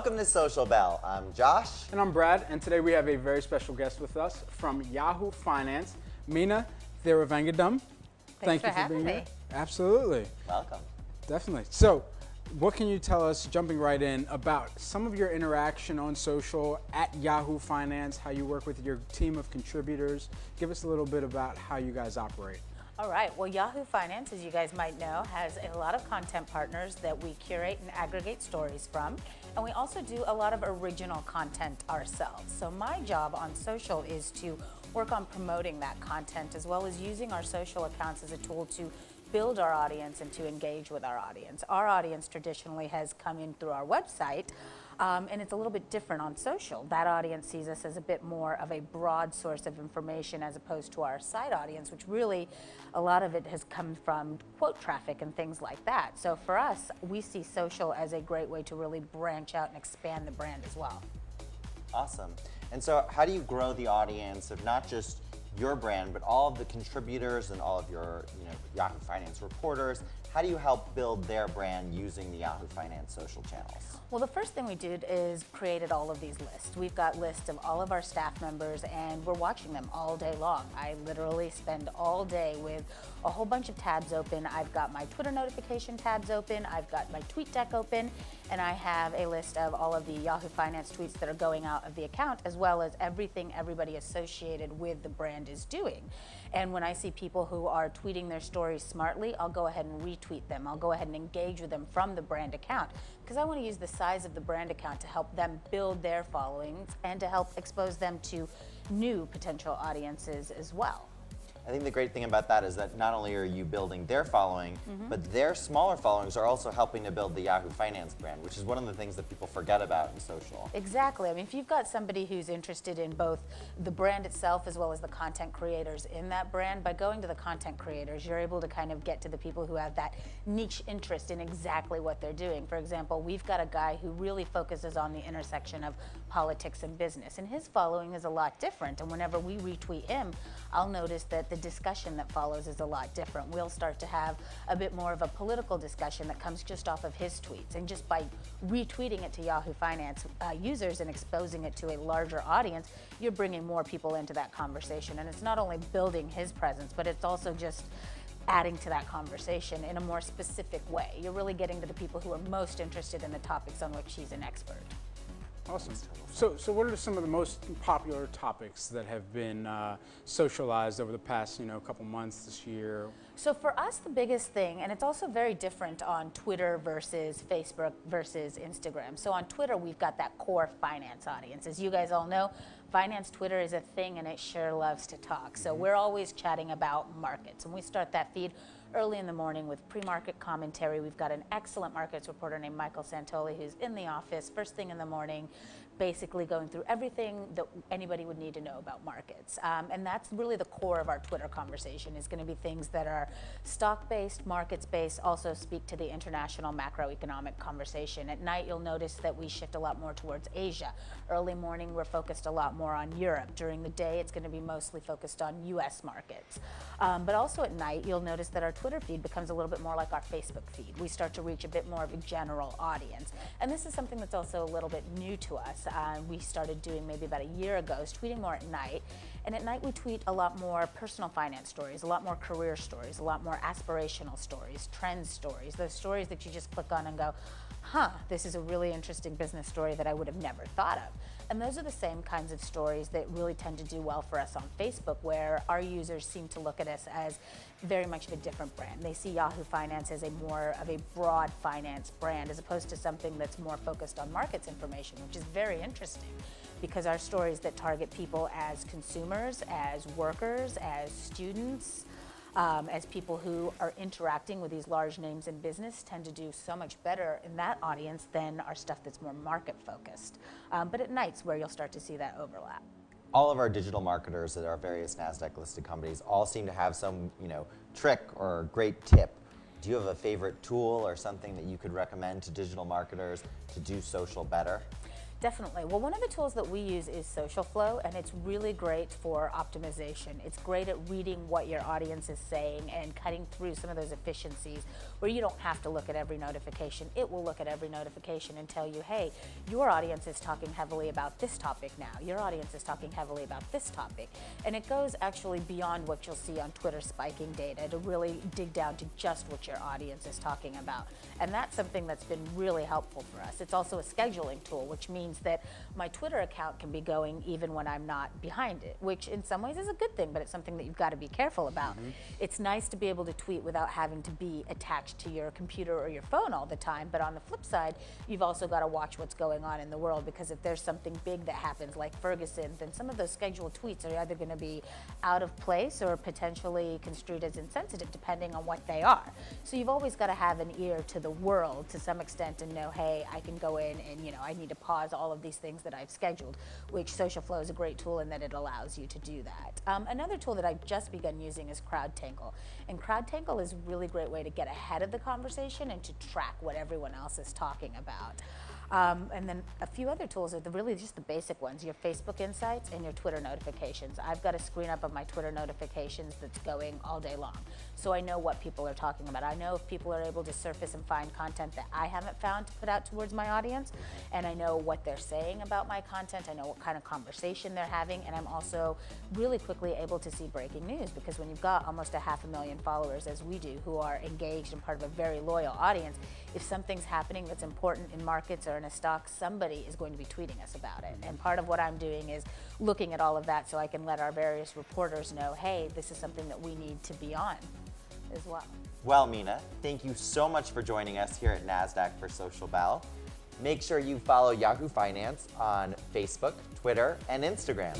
Welcome to Social Bell. I'm Josh. And I'm Brad, and today we have a very special guest with us from Yahoo Finance, Mina Thiravangadam. Thanks Thank you for being here. Absolutely. Welcome. Definitely. So, what can you tell us, jumping right in, about some of your interaction on social at Yahoo Finance, how you work with your team of contributors? Give us a little bit about how you guys operate. All right, well, Yahoo Finance, as you guys might know, has a lot of content partners that we curate and aggregate stories from, and we also do a lot of original content ourselves. So my job on social is to work on promoting that content, as well as using our social accounts as a tool to build our audience and to engage with our audience. Our audience traditionally has come in through our website, and it's a little bit different on social. That audience sees us as a bit more of a broad source of information as opposed to our site audience, which really, a lot of it has come from quote traffic and things like that. So for us, we see social as a great way to really branch out and expand the brand as well. Awesome. And so how do you grow the audience of not just your brand, but all of the contributors and all of your Yahoo Finance reporters? How do you help build their brand using the Yahoo Finance social channels? Well, the first thing we did is created all of these lists. We've got lists of all of our staff members, and we're watching them all day long. I literally spend all day with a whole bunch of tabs open. I've got my Twitter notification tabs open, I've got my tweet deck open, and I have a list of all of the Yahoo Finance tweets that are going out of the account, as well as everything everybody associated with the brand is doing. And when I see people who are tweeting their stories smartly, I'll go ahead and retweet them. I'll go ahead and engage with them from the brand account, because I want to use the size of the brand account to help them build their followings and to help expose them to new potential audiences as well. I think the great thing about that is that not only are you building their following, but their smaller followings are also helping to build the Yahoo Finance brand, which is one of the things that people forget about in social. Exactly. I mean, if you've got somebody who's interested in both the brand itself as well as the content creators in that brand, by going to the content creators, you're able to kind of get to the people who have that niche interest in exactly what they're doing. For example, we've got a guy who really focuses on the intersection of politics and business, and his following is a lot different. And whenever we retweet him, I'll notice that the discussion that follows is a lot different. We'll start to have a bit more of a political discussion that comes just off of his tweets. And just by retweeting it to Yahoo Finance users and exposing it to a larger audience, you're bringing more people into that conversation. And it's not only building his presence, but it's also just adding to that conversation in a more specific way. You're really getting to the people who are most interested in the topics on which he's an expert. Awesome. So what are some of the most popular topics that have been socialized over the past, couple months this year? So for us, the biggest thing, and it's also very different on Twitter versus Facebook versus Instagram. So on Twitter, we've got that core finance audience. As you guys all know, finance Twitter is a thing, and it sure loves to talk. So we're always chatting about markets, and we start that feed early in the morning with pre-market commentary. We've got an excellent markets reporter named Michael Santoli who's in the office first thing in the morning, basically going through everything that anybody would need to know about markets. And that's really the core of our Twitter conversation, is going to be things that are stock-based, markets-based, also speak to the international macroeconomic conversation. At night, you'll notice that we shift a lot more towards Asia. Early morning, we're focused a lot more on Europe. During the day, it's going to be mostly focused on US markets. But also at night, you'll notice that our Twitter feed becomes a little bit more like our Facebook feed. We start to reach a bit more of a general audience. And this is something that's also a little bit new to us. We started doing maybe about a year ago, is tweeting more at night. And at night we tweet a lot more personal finance stories, a lot more career stories, a lot more aspirational stories, trend stories, those stories that you just click on and go, huh, this is a really interesting business story that I would have never thought of. And those are the same kinds of stories that really tend to do well for us on Facebook, where our users seem to look at us as very much of a different brand. They see Yahoo Finance as a more of a broad finance brand, as opposed to something that's more focused on markets information, which is very interesting, because our stories that target people as consumers, as workers, as students, as people who are interacting with these large names in business tend to do so much better in that audience than our stuff that's more market focused. But at night's where you'll start to see that overlap. All of our digital marketers at our various Nasdaq listed companies all seem to have some, trick or great tip. Do you have a favorite tool or something that you could recommend to digital marketers to do social better? Definitely. Well, one of the tools that we use is Social Flow, and it's really great for optimization. It's great at reading what your audience is saying and cutting through some of those efficiencies where you don't have to look at every notification. It will look at every notification and tell you, hey, your audience is talking heavily about this topic now. Your audience is talking heavily about this topic. And it goes actually beyond what you'll see on Twitter spiking data to really dig down to just what your audience is talking about. And that's something that's been really helpful for us. It's also a scheduling tool, which means that my Twitter account can be going even when I'm not behind it, which in some ways is a good thing, but it's something that you've got to be careful about. It's nice to be able to tweet without having to be attached to your computer or your phone all the time, but on the flip side, you've also got to watch what's going on in the world, because if there's something big that happens like Ferguson, then some of those scheduled tweets are either going to be out of place or potentially construed as insensitive depending on what they are. So you've always got to have an ear to the world to some extent and know, hey, I can go in and I need to pause all of these things that I've scheduled, which Social Flow is a great tool in that it allows you to do that. Another tool that I've just begun using is CrowdTangle. And CrowdTangle is a really great way to get ahead of the conversation and to track what everyone else is talking about. And then a few other tools are really just the basic ones, your Facebook Insights and your Twitter notifications. I've got a screen up of my Twitter notifications that's going all day long. So I know what people are talking about. I know if people are able to surface and find content that I haven't found to put out towards my audience, and I know what they're saying about my content. I know what kind of conversation they're having, and I'm also really quickly able to see breaking news, because when you've got almost 500,000 followers, as we do, who are engaged and part of a very loyal audience, if something's happening that's important in markets or in a stock, somebody is going to be tweeting us about it. And part of what I'm doing is looking at all of that so I can let our various reporters know, hey, this is something that we need to be on as well. Well, Mina, thank you so much for joining us here at Nasdaq for Social Bell. Make sure you follow Yahoo Finance on Facebook, Twitter, and Instagram.